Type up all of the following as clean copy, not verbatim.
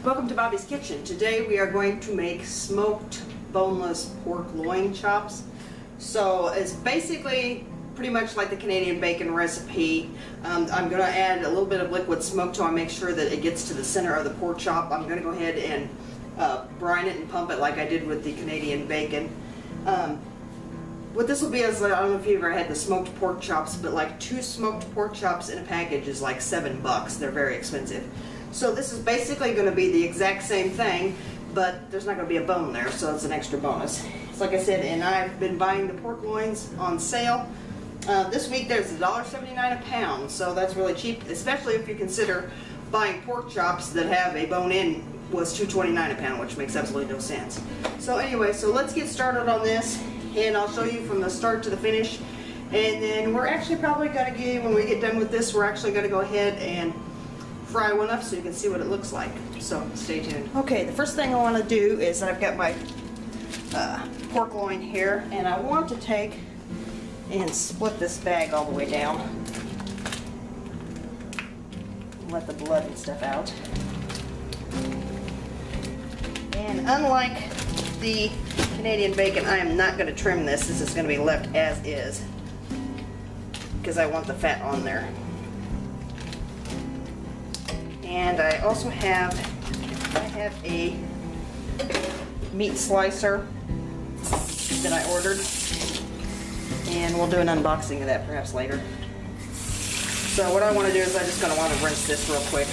Welcome to Bobbi's Kitchen. Today we are going to make smoked boneless pork loin chops. So it's basically pretty much like the Canadian bacon recipe. I'm going to add a little bit of liquid smoke to make sure that it gets to the center of the pork chop. I'm going to go ahead and brine it and pump it like I did with the Canadian bacon. What this will be is, I don't know if you ever had the smoked pork chops, but like 2 smoked pork chops in a package is like $7. They're very expensive. So this is basically going to be the exact same thing, but there's not going to be a bone there, so it's an extra bonus. It's like I said, and I've been buying the pork loins on sale. This week there's $1.79 a pound, so that's really cheap, especially if you consider buying pork chops that have a bone in was $2.29 a pound, which makes absolutely no sense. So anyway, so let's get started on this, and I'll show you from the start to the finish. And then we're actually probably going to get, when we get done with this, we're actually going to go ahead and fry one up so you can see what it looks like. So stay tuned. Okay, the first thing I want to do is I've got my pork loin here, and I want to take and split this bag all the way down. Let the blood and stuff out. And unlike the Canadian bacon, I am not going to trim this. This is going to be left as is because I want the fat on there. And I also have a meat slicer that I ordered, and we'll do an unboxing of that perhaps later. So what I want to do is I'm just going to want to rinse this real quick.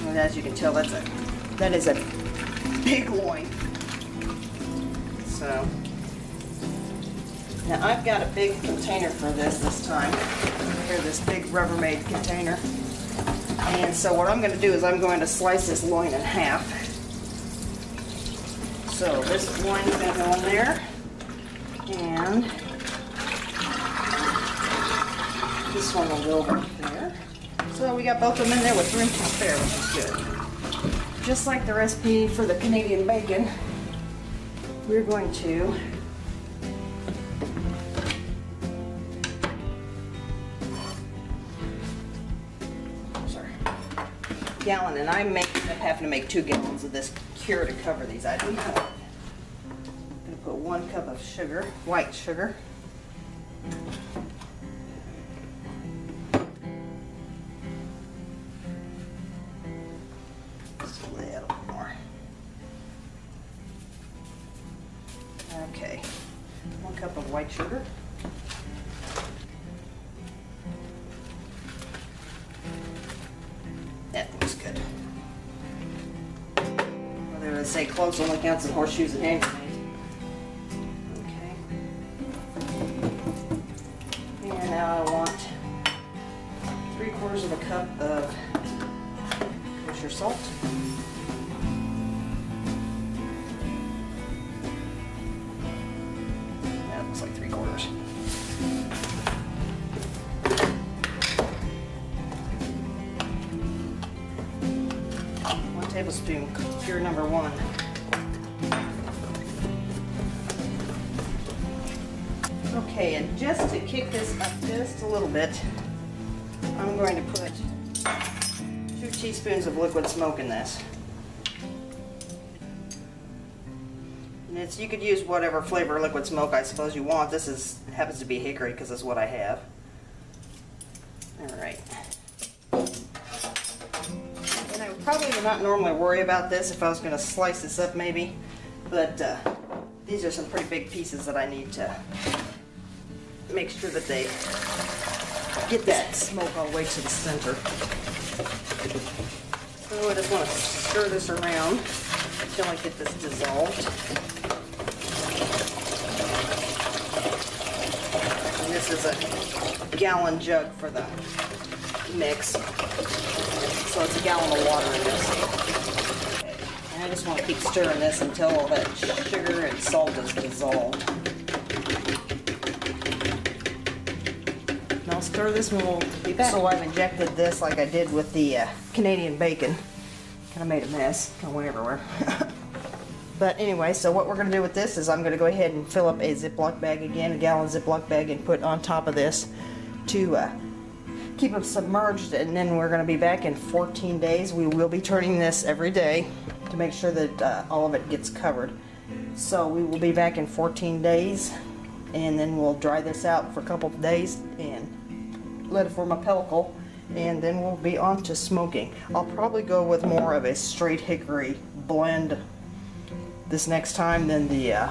And as you can tell, that is a big loin. So now I've got a big container for this time. Here, this big Rubbermaid container. And so what I'm going to do is I'm going to slice this loin in half. So this loin is going to go in there, and this one will go over there. So we got both of them in there with room to spare, which is good. Just like the recipe for the Canadian bacon, we're going to gallon, and I'm having to make 2 gallons of this cure to cover these items. I'm going to put 1 cup of sugar, white sugar. Just a little more. Okay, 1 cup of white sugar. That looks good. Well, they would say close only counts in horseshoes and hand grenades. Okay. And now I want 3/4 of a cup of kosher salt. That looks like 3/4. 1 tablespoon cure number 1. Okay, and just to kick this up just a little bit, I'm going to put 2 teaspoons of liquid smoke in this. And you could use whatever flavor liquid smoke I suppose you want. This happens to be hickory because that's what I have. Alright. Probably would not normally worry about this if I was going to slice this up maybe, but these are some pretty big pieces that I need to make sure that they get that smoke all the way to the center. So I just want to stir this around until I get this dissolved. And this is a gallon jug for the mix. So it's a gallon of water in this. Okay. And I just want to keep stirring this until all that sugar and salt is dissolved. And I'll stir this and we'll be back. So I've injected this like I did with the Canadian bacon. Kind of made a mess. Kind of went everywhere. But anyway, so what we're going to do with this is I'm going to go ahead and fill up a Ziploc bag again, a gallon Ziploc bag, and put on top of this to keep them submerged, and then we're going to be back in 14 days. We will be turning this every day to make sure that all of it gets covered. So we will be back in 14 days, and then we'll dry this out for a couple of days and let it form a pellicle, and then we'll be on to smoking. I'll probably go with more of a straight hickory blend this next time than the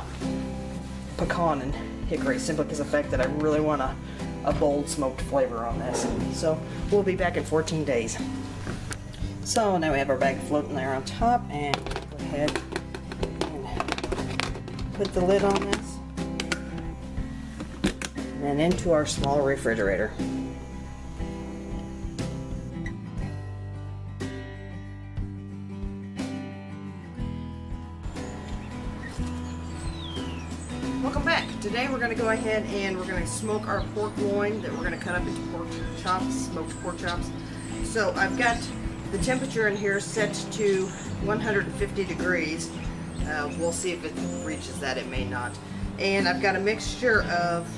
pecan and hickory, simply because of the fact that I really want a bold smoked flavor on this. So we'll be back in 14 days. So now we have our bag floating there on top, and go ahead and put the lid on this, and then into our small refrigerator. Welcome back. Today we're going to go ahead and we're going to smoke our pork loin that we're going to cut up into pork chops, smoked pork chops. So I've got the temperature in here set to 150 degrees. We'll see if it reaches that. It may not. And I've got a mixture of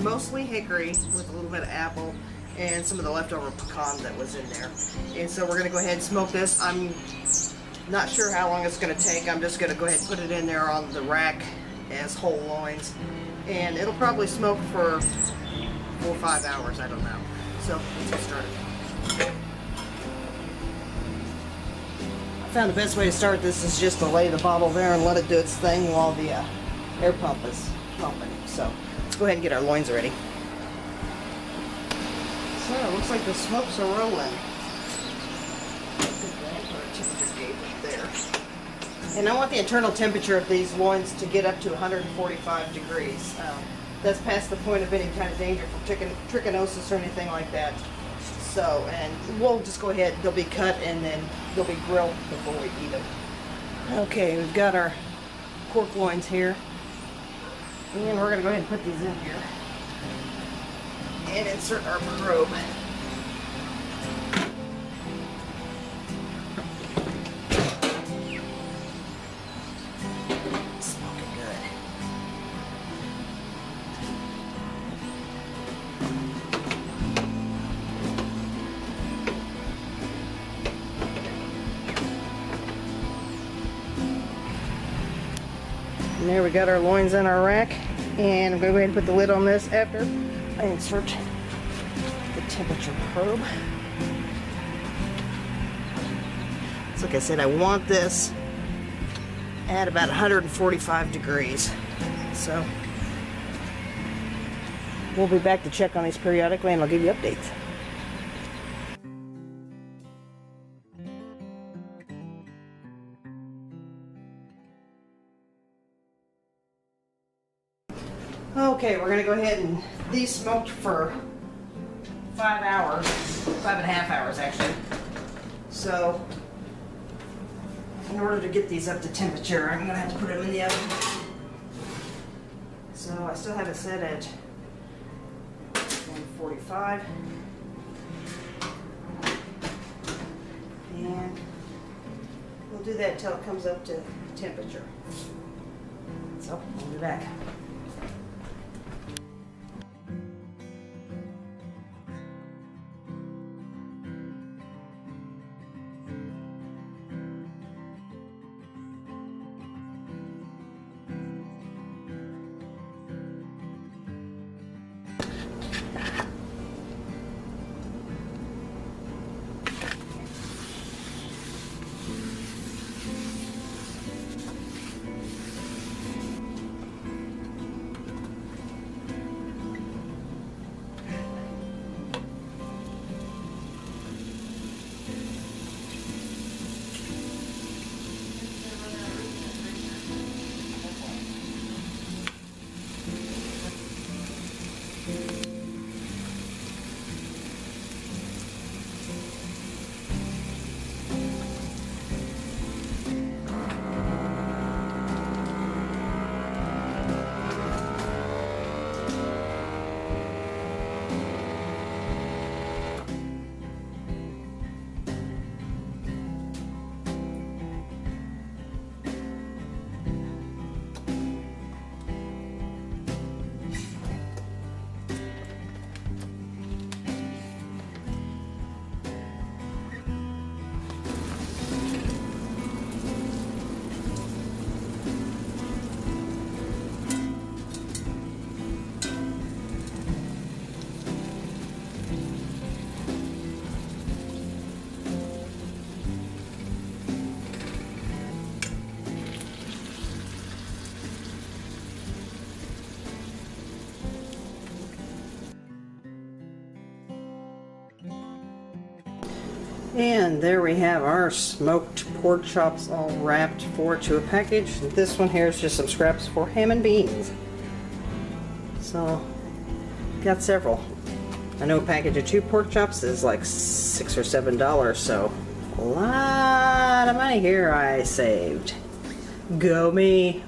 mostly hickory with a little bit of apple and some of the leftover pecan that was in there. And so we're going to go ahead and smoke this. I'm not sure how long it's going to take. I'm just going to go ahead and put it in there on the rack as whole loins, and it'll probably smoke for 4 or 5 hours, I don't know. So let's get started. I found the best way to start this is just to lay the bottle there and let it do its thing while the air pump is pumping. So let's go ahead and get our loins ready. So it looks like the smokes are rolling. And I want the internal temperature of these loins to get up to 145 degrees. That's past the point of any kind of danger from trichinosis or anything like that. So, and we'll just go ahead, they'll be cut and then they'll be grilled before we eat them. Okay, we've got our pork loins here. And we're going to go ahead and put these in here. And insert our probe. And there we got our loins in our rack, and I'm going to go ahead and put the lid on this after I insert the temperature probe. So like I said, I want this at about 145 degrees. So we'll be back to check on these periodically, and I'll give you updates. Okay, we're going to go ahead and these smoked for 5 hours, 5.5 hours actually. So in order to get these up to temperature, I'm going to have to put them in the oven. So I still have it set at 145. And we'll do that until it comes up to temperature. So we'll be back. And there we have our smoked pork chops all wrapped to a package. This one here is just some scraps for ham and beans. So, got several. I know a package of 2 pork chops is like $6 or $7, so a lot of money here I saved. Go me!